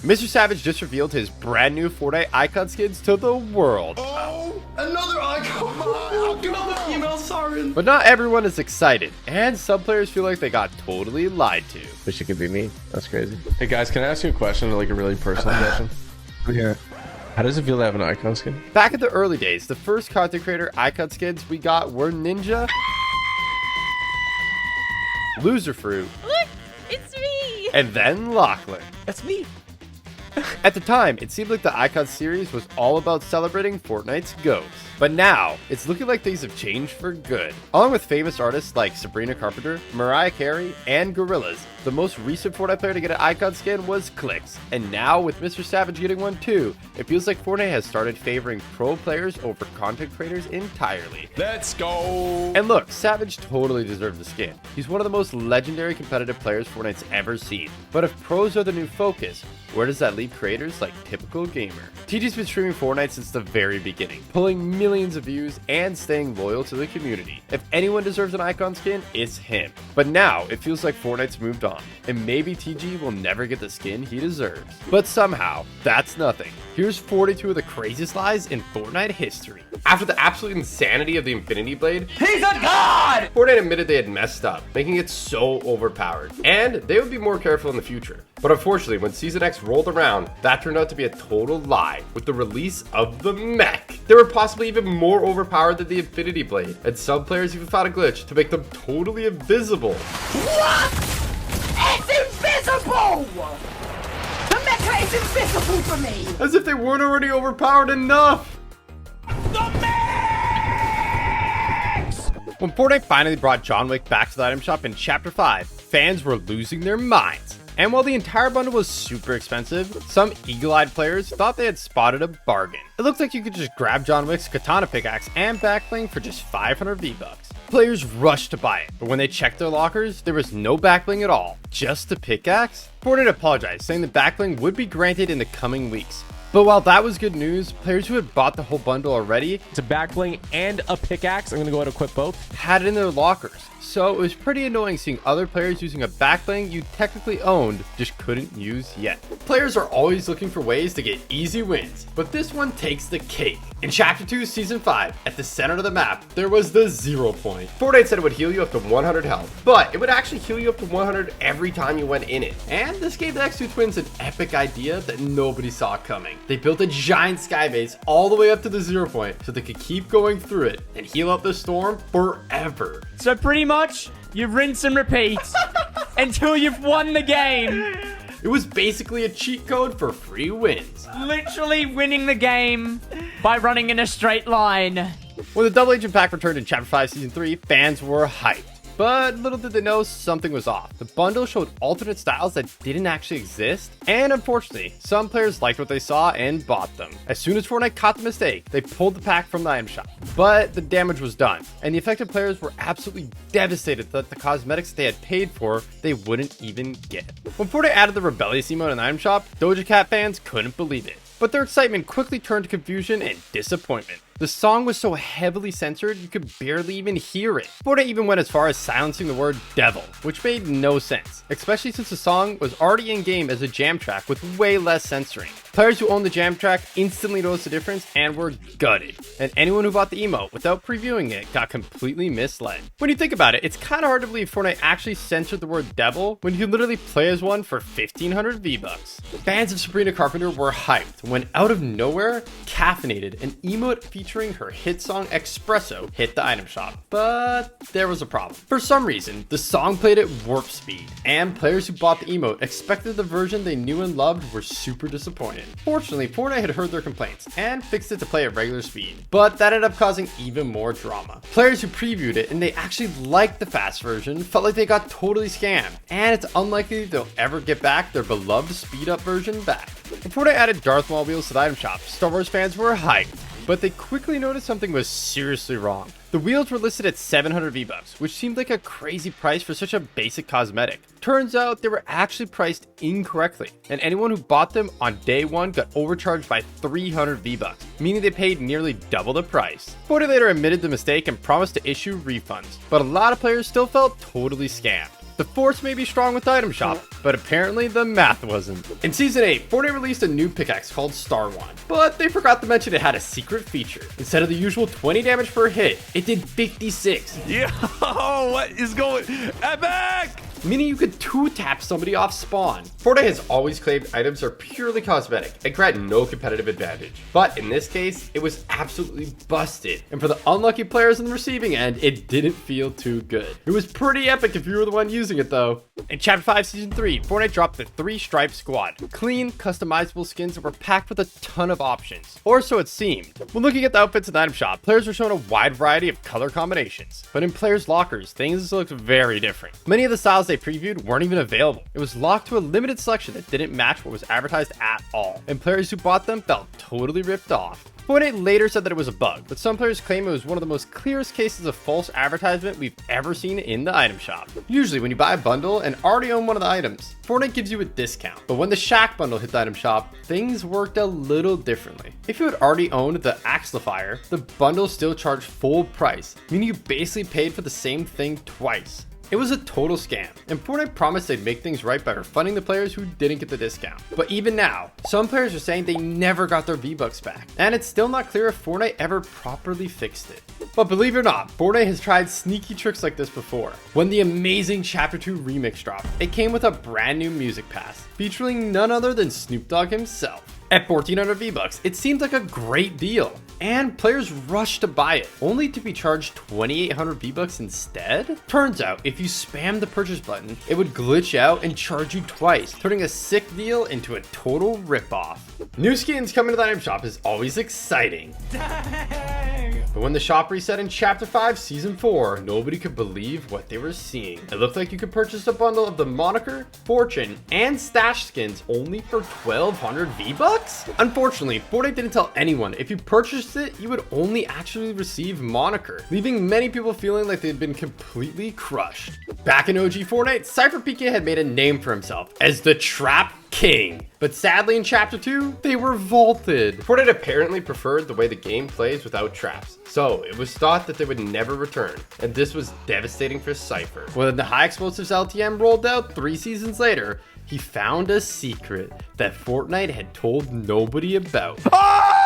Mr. Savage just revealed his brand new Fortnite icon skins to the world. Oh, another icon! Another female siren! But not everyone is excited, and some players feel like they got totally lied to. Wish it could be me. That's crazy. Hey guys, can I ask you a question, like a really personal question? Yeah. How does it feel to have an icon skin? Back in the early days, the first content creator icon skins we got were Ninja, Loser Fruit, Look, it's me. and then Lachlan. That's me. At the time, it seemed like the Icon series was all about celebrating Fortnite's GOATs. But now, it's looking like things have changed for good. Along with famous artists like Sabrina Carpenter, Mariah Carey, and Gorillaz, the most recent Fortnite player to get an Icon skin was Clix. And now, with Mr. Savage getting one too, it feels like Fortnite has started favoring pro players over content creators entirely. Let's go! And look, Savage totally deserved the skin. He's one of the most legendary competitive players Fortnite's ever seen. But if pros are the new focus, where does that leave creators like Typical Gamer? TG's been streaming Fortnite since the very beginning, pulling millions of views and staying loyal to the community. If anyone deserves an icon skin, it's him. But now, it feels like Fortnite's moved on, and maybe TG will never get the skin he deserves. But somehow, that's nothing. Here's 42 of the craziest lies in Fortnite history. After the absolute insanity of the Infinity Blade, He's a god! Fortnite admitted they had messed up, making it so overpowered, and they would be more careful in the future. But unfortunately, when Season X rolled around, that turned out to be a total lie with the release of the mech. They were possibly even more overpowered than the Infinity Blade, and some players even found a glitch to make them totally invisible. What? It's invisible! The mecha is invisible for me! As if they weren't already overpowered enough! When Fortnite finally brought John Wick back to the item shop in Chapter 5, fans were losing their minds. And while the entire bundle was super expensive, some eagle-eyed players thought they had spotted a bargain. It looked like you could just grab John Wick's katana pickaxe and backbling for just 500 V-Bucks. Players rushed to buy it, but when they checked their lockers, there was no backbling at all, just a pickaxe. Fortnite apologized, saying the backbling would be granted in the coming weeks. But while that was good news, players who had bought the whole bundle already It's a backbling and a pickaxe. I'm gonna go ahead and equip both. had it in their lockers. So it was pretty annoying seeing other players using a backbling you technically owned, just couldn't use yet. Players are always looking for ways to get easy wins, but this one takes the cake. In Chapter 2, Season 5, at the center of the map, there was the 0 point. Fortnite said it would heal you up to 100 health, but it would actually heal you up to 100 every time you went in it. And this gave the X2 twins an epic idea that nobody saw coming. They built a giant sky base all the way up to the 0 point so they could keep going through it and heal up the storm forever. So pretty much, you rinse and repeat until you've won the game. It was basically a cheat code for free wins. Literally winning the game by running in a straight line. When the Double Agent Pack returned in Chapter 5 Season 3, fans were hyped. But little did they know something was off. The bundle showed alternate styles that didn't actually exist, and unfortunately, some players liked what they saw and bought them. As soon as Fortnite caught the mistake, they pulled the pack from the item shop. But the damage was done, and the affected players were absolutely devastated that the cosmetics they had paid for, they wouldn't even get. When Fortnite added the Rebellious emote in the item shop, Doja Cat fans couldn't believe it. But their excitement quickly turned to confusion and disappointment. The song was so heavily censored, you could barely even hear it. Fortnite even went as far as silencing the word devil, which made no sense, especially since the song was already in-game as a jam track with way less censoring. Players who owned the jam track instantly noticed the difference and were gutted. And anyone who bought the emote without previewing it got completely misled. When you think about it, it's kind of hard to believe Fortnite actually censored the word devil when you can literally play as one for 1,500 V-Bucks. Fans of Sabrina Carpenter were hyped when out of nowhere, Caffeinated, an emote featuring her hit song Espresso, hit the item shop. But there was a problem. For some reason, the song played at warp speed, and players who bought the emote expected the version they knew and loved were super disappointed. Fortunately, Fortnite had heard their complaints and fixed it to play at regular speed, but that ended up causing even more drama. Players who previewed it and they actually liked the fast version felt like they got totally scammed, and it's unlikely they'll ever get back their beloved speed up version back. When Fortnite added Darth Maul wheels to the item shop, Star Wars fans were hyped, but they quickly noticed something was seriously wrong. The wheels were listed at 700 V-Bucks, which seemed like a crazy price for such a basic cosmetic. Turns out they were actually priced incorrectly, and anyone who bought them on day one got overcharged by 300 V-Bucks, meaning they paid nearly double the price. Fortnite later admitted the mistake and promised to issue refunds, but a lot of players still felt totally scammed. The force may be strong with the item shop, but apparently the math wasn't. In Season 8, Fortnite released a new pickaxe called Star One, but they forgot to mention it had a secret feature. Instead of the usual 20 damage per hit, it did 56. Yo, what is going? Epic! Meaning you could 2-tap somebody off spawn. Fortnite has always claimed items are purely cosmetic and grant no competitive advantage. But in this case, it was absolutely busted. And for the unlucky players on the receiving end, it didn't feel too good. It was pretty epic if you were the one using it though. In Chapter 5 Season 3, Fortnite dropped the 3-Stripe Squad. Clean, customizable skins that were packed with a ton of options. Or so it seemed. When looking at the outfits in the item shop, players were shown a wide variety of color combinations. But in players' lockers, things looked very different. Many of the styles they previewed weren't even available. It was locked to a limited selection that didn't match what was advertised at all. And players who bought them felt totally ripped off. Fortnite later said that it was a bug, but some players claim it was one of the most clearest cases of false advertisement we've ever seen in the item shop. Usually when you buy a bundle and already own one of the items, Fortnite gives you a discount. But when the Shack bundle hit the item shop, things worked a little differently. If you had already owned the Axlifier, the bundle still charged full price, meaning you basically paid for the same thing twice. It was a total scam, and Fortnite promised they'd make things right by refunding the players who didn't get the discount. But even now, some players are saying they never got their V-Bucks back, and it's still not clear if Fortnite ever properly fixed it. But believe it or not, Fortnite has tried sneaky tricks like this before. When the amazing Chapter 2 remix dropped, it came with a brand new music pass, featuring none other than Snoop Dogg himself. At 1,400 V-Bucks, it seemed like a great deal, and players rushed to buy it, only to be charged 2,800 V-Bucks instead? Turns out, if you spam the purchase button, it would glitch out and charge you twice, turning a sick deal into a total ripoff. New skins coming to the item shop is always exciting. Dang. But when the shop reset in Chapter 5 Season 4, nobody could believe what they were seeing. It looked like you could purchase a bundle of the Moniker, Fortune, and Stash skins only for 1,200 V-Bucks? Unfortunately, Fortnite didn't tell anyone if you purchased it, you would only actually receive Moniker, leaving many people feeling like they'd been completely crushed. Back in OG Fortnite, CypherPK had made a name for himself as the Trap King. But sadly in Chapter 2, they were vaulted. Fortnite apparently preferred the way the game plays without traps, so it was thought that they would never return, and this was devastating for Cypher. When the High Explosives LTM rolled out 3 seasons later, he found a secret that Fortnite had told nobody about. Ah!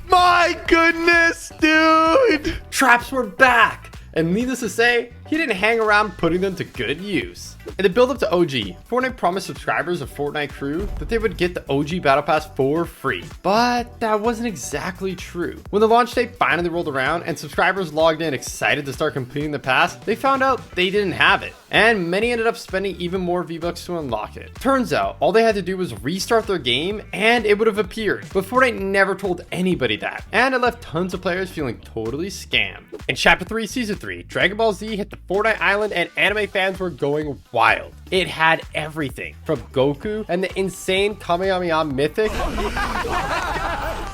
My goodness, dude! Traps were back! And needless to say, he didn't hang around putting them to good use. In the build up to OG, Fortnite promised subscribers of Fortnite Crew that they would get the OG Battle Pass for free. But that wasn't exactly true. When the launch date finally rolled around and subscribers logged in excited to start completing the pass, they found out they didn't have it. And many ended up spending even more V-Bucks to unlock it. Turns out, all they had to do was restart their game and it would have appeared. But Fortnite never told anybody that. And it left tons of players feeling totally scammed. In Chapter 3 Season 3, Dragon Ball Z hit the Fortnite Island and anime fans were going wild. It had everything from Goku and the insane Kamehameha Mythic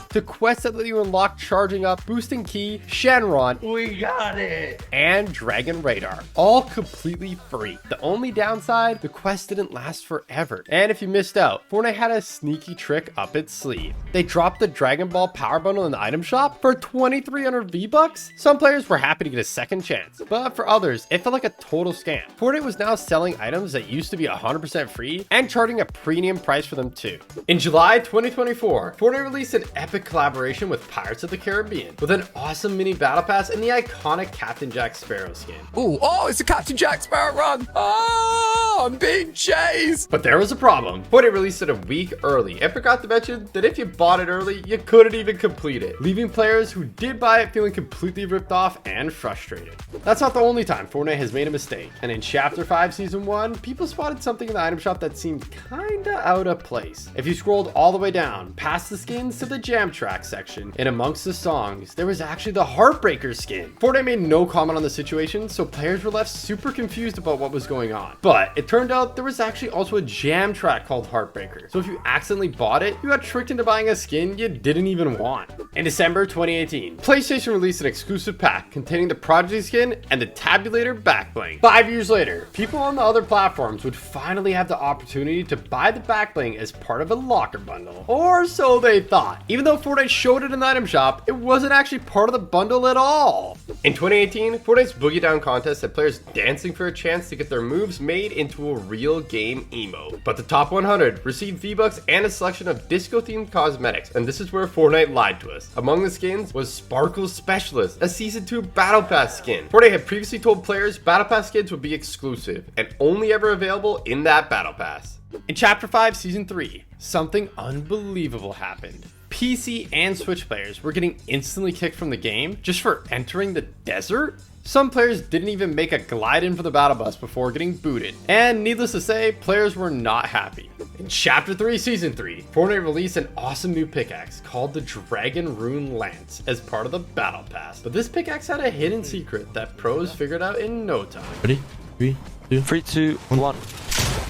to quests that let you unlock Charging Up, Boosting Ki, Shenron, We got it. and Dragon Radar, all completely free. The only downside, the quest didn't last forever. And if you missed out, Fortnite had a sneaky trick up its sleeve. They dropped the Dragon Ball Power Bundle in the item shop for 2,300 V-Bucks. Some players were happy to get a second chance, but for others, it felt like a total scam. Fortnite was now selling items that used to be 100% free and charging a premium price for them too. In July 2024, Fortnite released an epic collaboration with Pirates of the Caribbean with an awesome mini battle pass and the iconic Captain Jack Sparrow skin. Ooh, oh, it's a Captain Jack Sparrow run. Oh, I'm being chased. But there was a problem. Fortnite released it a week early and forgot to mention that if you bought it early, you couldn't even complete it, leaving players who did buy it feeling completely ripped off and frustrated. That's not the only time Fortnite has made a mistake. And in Chapter 5 Season 1, people spotted something in the item shop that seemed kinda out of place. If you scrolled all the way down, past the skins to the jam track section, and amongst the songs, there was actually the Heartbreaker skin. Fortnite made no comment on the situation, so players were left super confused about what was going on. But it turned out there was actually also a jam track called Heartbreaker. So if you accidentally bought it, you got tricked into buying a skin you didn't even want. In December 2018, PlayStation released an exclusive pack containing the Prodigy skin and the Tabulator backbling. 5 years later, people on the other platforms would finally have the opportunity to buy the backbling as part of a locker bundle. Or so they thought. Even though Fortnite showed it in the item shop, it wasn't actually part of the bundle at all. In 2018, Fortnite's Boogie Down contest had players dancing for a chance to get their moves made into a real game emote. But the top 100 received V-Bucks and a selection of disco-themed cosmetics, and this is where Fortnite lied to us. Among the skins was Sparkle Specialist, a Season 2 Battle Pass skin. Fortnite had previously told players Battle Pass skins would be exclusive and only ever available in that Battle Pass. In Chapter 5, Season 3, something unbelievable happened. PC and Switch players were getting instantly kicked from the game just for entering the desert? Some players didn't even make a glide in for the battle bus before getting booted. And needless to say, players were not happy. In Chapter 3, Season 3, Fortnite released an awesome new pickaxe called the Dragon Rune Lance as part of the Battle Pass. But this pickaxe had a hidden secret that pros figured out in no time. Ready? 3, 2, 1.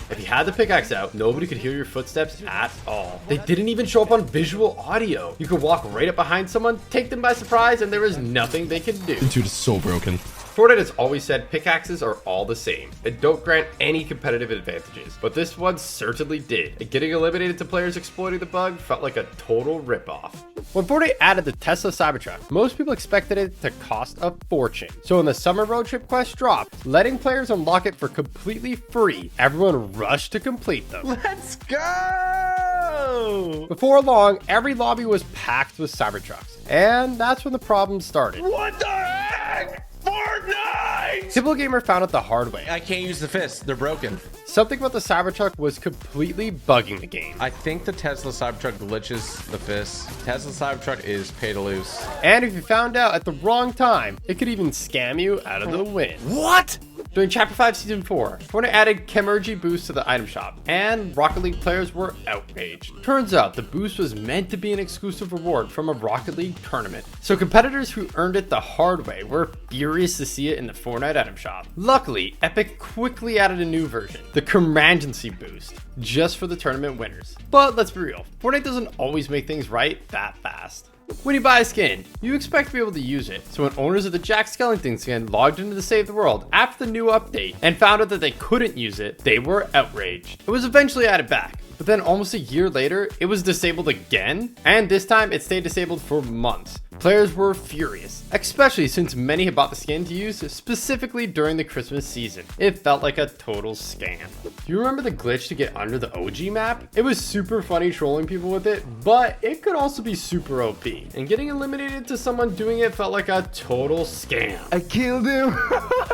If you had the pickaxe out, nobody could hear your footsteps at all. They didn't even show up on visual audio. You could walk right up behind someone, take them by surprise, and there was nothing they could do. Dude, it's so broken. Fortnite has always said pickaxes are all the same and don't grant any competitive advantages, but this one certainly did. And getting eliminated to players exploiting the bug felt like a total ripoff. When Fortnite added the Tesla Cybertruck, most people expected it to cost a fortune. So when the summer road trip quest dropped, letting players unlock it for completely free, everyone rushed to complete them. Let's go! Before long, every lobby was packed with Cybertrucks, and that's when the problems started. What the heck? Fortnite! Typical Gamer found it the hard way. I can't use the fists. They're broken. Something about the Cybertruck was completely bugging the game. I think the Tesla Cybertruck glitches the fists. Tesla Cybertruck is pay to lose. And if you found out at the wrong time, it could even scam you out of the win. What? During Chapter 5, Season 4, Fortnite added Chemergy boost to the item shop, and Rocket League players were outraged. Turns out the boost was meant to be an exclusive reward from a Rocket League tournament, so competitors who earned it the hard way were furious to see it in the Fortnite item shop. Luckily, Epic quickly added a new version, the Chemergency boost, just for the tournament winners. But let's be real, Fortnite doesn't always make things right that fast. When you buy a skin, you expect to be able to use it. So when owners of the Jack Skellington skin logged into the Save the World after the new update and found out that they couldn't use it, they were outraged. It was eventually added back, but then almost a year later, it was disabled again, and this time it stayed disabled for months. Players were furious, especially since many had bought the skin to use specifically during the Christmas season. It felt like a total scam. Do you remember the glitch to get under the OG map? It was super funny trolling people with it, but it could also be super OP. And getting eliminated to someone doing it felt like a total scam. I killed him.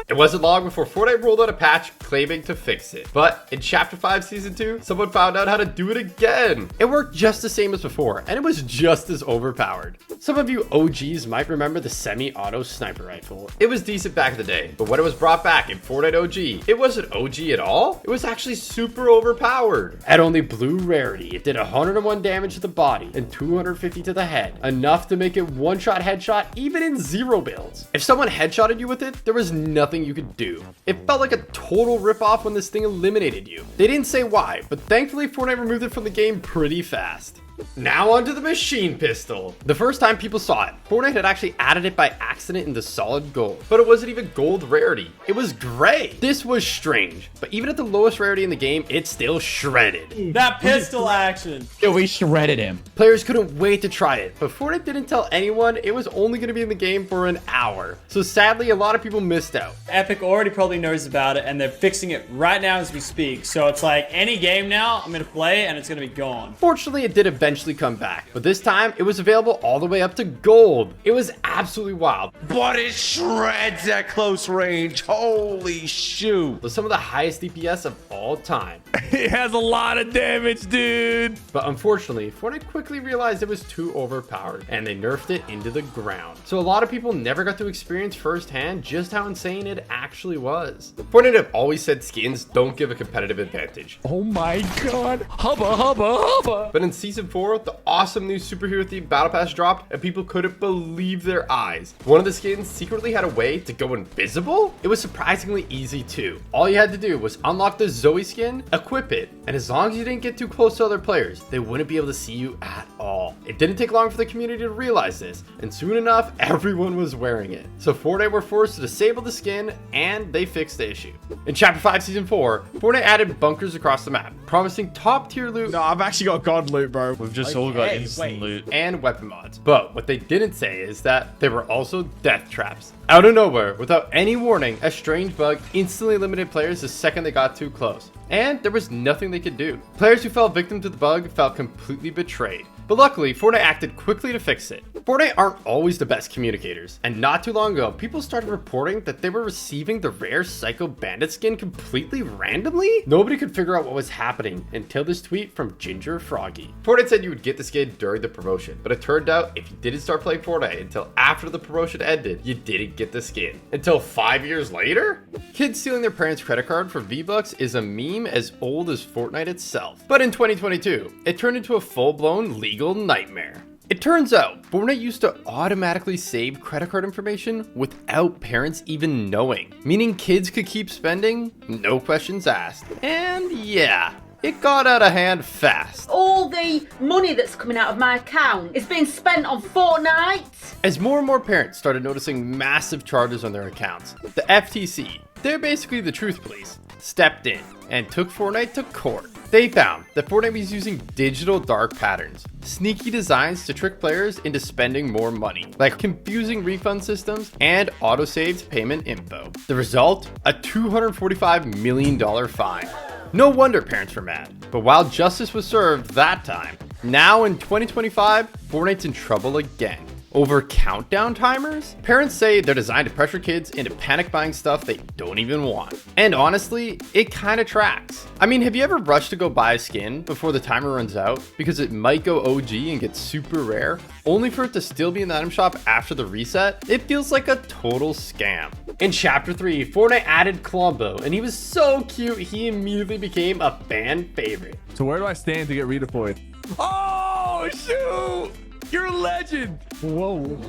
It wasn't long before Fortnite rolled out a patch claiming to fix it. But in Chapter 5 Season 2, someone found out how to do it again. It worked just the same as before, and it was just as overpowered. Some of you OGs might remember the semi-auto sniper rifle. It was decent back in the day, but when it was brought back in Fortnite OG, it wasn't OG at all. It was actually super overpowered. At only blue rarity, it did 101 damage to the body and 250 to the head, enough to make it one-shot headshot even in zero builds. If someone headshotted you with it, there was nothing you could do. It felt like a total ripoff when this thing eliminated you. They didn't say why, but thankfully Fortnite removed it from the game pretty fast. Now onto the machine pistol. The first time people saw it, Fortnite had actually added it by accident into solid gold, but it wasn't even gold rarity. It was gray. This was strange, but even at the lowest rarity in the game, it still shredded. That pistol action. Yo, we shredded him. Players couldn't wait to try it, but Fortnite didn't tell anyone it was only going to be in the game for an hour. So sadly, a lot of people missed out. Epic already probably knows about it, and they're fixing it right now as we speak. So it's like any game now, I'm going to play, and it's going to be gone. Fortunately, it did eventually come back, but this time it was available all the way up to gold. It was absolutely wild. But it shreds at close range. Holy shoot. With some of the highest DPS of all time. It has a lot of damage, dude. But unfortunately, Fortnite quickly realized it was too overpowered and they nerfed it into the ground. So a lot of people never got to experience firsthand just how insane it actually was. Fortnite have always said skins don't give a competitive advantage. Oh my god. Hubba, hubba, hubba. But in Season 4, the awesome new superhero themed battle pass dropped and people couldn't believe their eyes. One of the skins secretly had a way to go invisible. It was surprisingly easy too. All you had to do was unlock the Zoe skin, equip it, and as long as you didn't get too close to other players, they wouldn't be able to see you at all. It didn't take long for the community to realize this, and soon enough, everyone was wearing it. So Fortnite were forced to disable the skin, and they fixed the issue. In Chapter 5 Season 4, Fortnite added bunkers across the map, promising top tier loot. No, I've actually got god loot, bro. We've just all got instant loot. And weapon mods. But what they didn't say is that there were also death traps. Out of nowhere, without any warning, a strange bug instantly eliminated players the second they got too close. And there was nothing they could do. Players who fell victim to the bug felt completely betrayed. But luckily, Fortnite acted quickly to fix it. Fortnite aren't always the best communicators, and not too long ago, people started reporting that they were receiving the rare Psycho Bandit skin completely randomly? Nobody could figure out what was happening until this tweet from Ginger Froggy. Fortnite said you would get the skin during the promotion, but it turned out if you didn't start playing Fortnite until after the promotion ended, you didn't get the skin. Until 5 years later? Kids stealing their parents' credit card for V-Bucks is a meme as old as Fortnite itself. But in 2022, it turned into a full-blown legal nightmare. It turns out, Fortnite used to automatically save credit card information without parents even knowing, meaning kids could keep spending, no questions asked. And yeah, it got out of hand fast. All the money that's coming out of my account is being spent on Fortnite. As more and more parents started noticing massive charges on their accounts, the FTC, they're basically the truth police, stepped in and took Fortnite to court. They found that Fortnite was using digital dark patterns, sneaky designs to trick players into spending more money, like confusing refund systems and auto-saved payment info. The result? A $245 million fine. No wonder parents were mad. But while justice was served that time, now in 2025, Fortnite's in trouble again. Over countdown timers? Parents say they're designed to pressure kids into panic buying stuff they don't even want. And honestly, it kind of tracks. I mean, have you ever rushed to go buy a skin before the timer runs out because it might go OG and get super rare, only for it to still be in the item shop after the reset? It feels like a total scam. In Chapter 3, Fortnite added Columbo, and he was so cute he immediately became a fan favorite. So where do I stand to get redeployed? Oh, shoot! You're a legend! Whoa.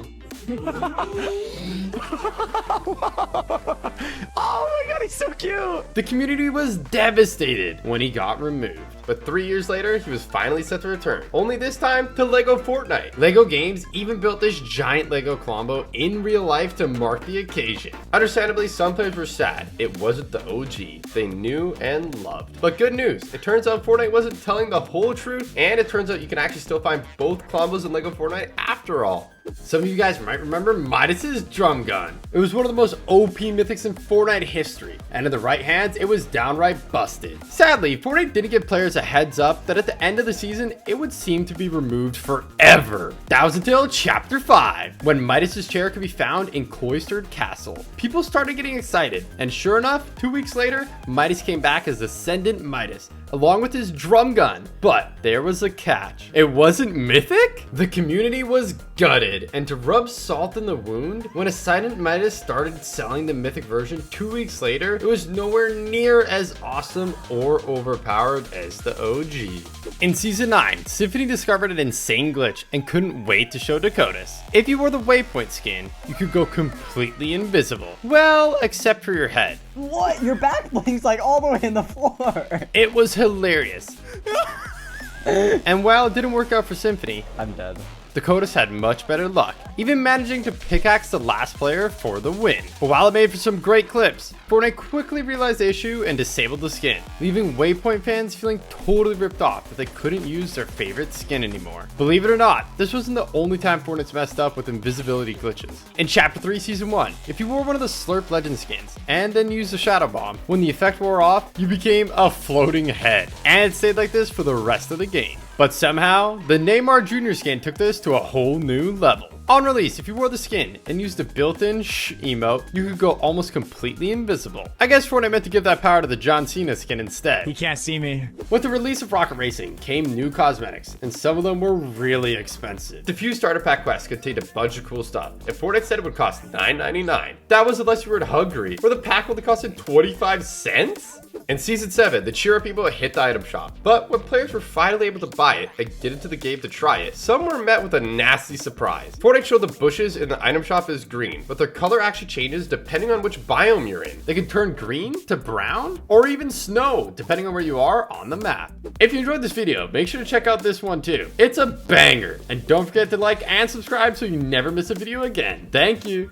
Oh my god, he's so cute! The community was devastated when he got removed. But 3 years later, he was finally set to return. Only this time to LEGO Fortnite. LEGO Games even built this giant LEGO Columbo in real life to mark the occasion. Understandably, some players were sad it wasn't the OG they knew and loved. But good news, it turns out Fortnite wasn't telling the whole truth, and it turns out you can actually still find both Columbos in LEGO Fortnite after all. Some of you guys might remember Midas's drum gun. It was one of the most OP mythics in Fortnite history, and in the right hands, it was downright busted. Sadly, Fortnite didn't give players a heads up that at the end of the season, it would seem to be removed forever. That was until Chapter 5, when Midas's chair could be found in Cloistered Castle. People started getting excited, and sure enough, 2 weeks later, Midas came back as Ascendant Midas, along with his drum gun. But there was a catch. It wasn't mythic? The community was gutted, and to rub salt in the wound, when Ascendant Midas started selling the mythic version 2 weeks later, it was nowhere near as awesome or overpowered as the OG. In Season 9, Symphony discovered an insane glitch and couldn't wait to show Dakotas. If you wore the Waypoint skin, you could go completely invisible. Well, except for your head. What? Your back blink's like all the way in the floor. It was hilarious. And while it didn't work out for Symphony, I'm dead. Dakotas had much better luck, even managing to pickaxe the last player for the win. But while it made for some great clips, Fortnite quickly realized the issue and disabled the skin, leaving Waypoint fans feeling totally ripped off that they couldn't use their favorite skin anymore. Believe it or not, this wasn't the only time Fortnite's messed up with invisibility glitches. In Chapter 3 Season 1, if you wore one of the Slurp Legend skins and then used the Shadow Bomb, when the effect wore off, you became a floating head. And it stayed like this for the rest of the game. But somehow, the Neymar Jr. skin took this to a whole new level. On release, if you wore the skin and used the built-in shh emote, you could go almost completely invisible. I guess Fortnite meant to give that power to the John Cena skin instead. He can't see me. With the release of Rocket Racing came new cosmetics, and some of them were really expensive. The few starter pack quests contained a bunch of cool stuff, and Fortnite said it would cost $9.99. That was unless you were in Hungary, where the pack only costed 25 cents? In Season 7, the Cheer people hit the item shop, but when players were finally able to buy it and get into the game to try it, some were met with a nasty surprise. Fortnite showed the bushes in the item shop as green, but their color actually changes depending on which biome you're in. They can turn green to brown, or even snow, depending on where you are on the map. If you enjoyed this video, make sure to check out this one too. It's a banger, and don't forget to like and subscribe so you never miss a video again. Thank you.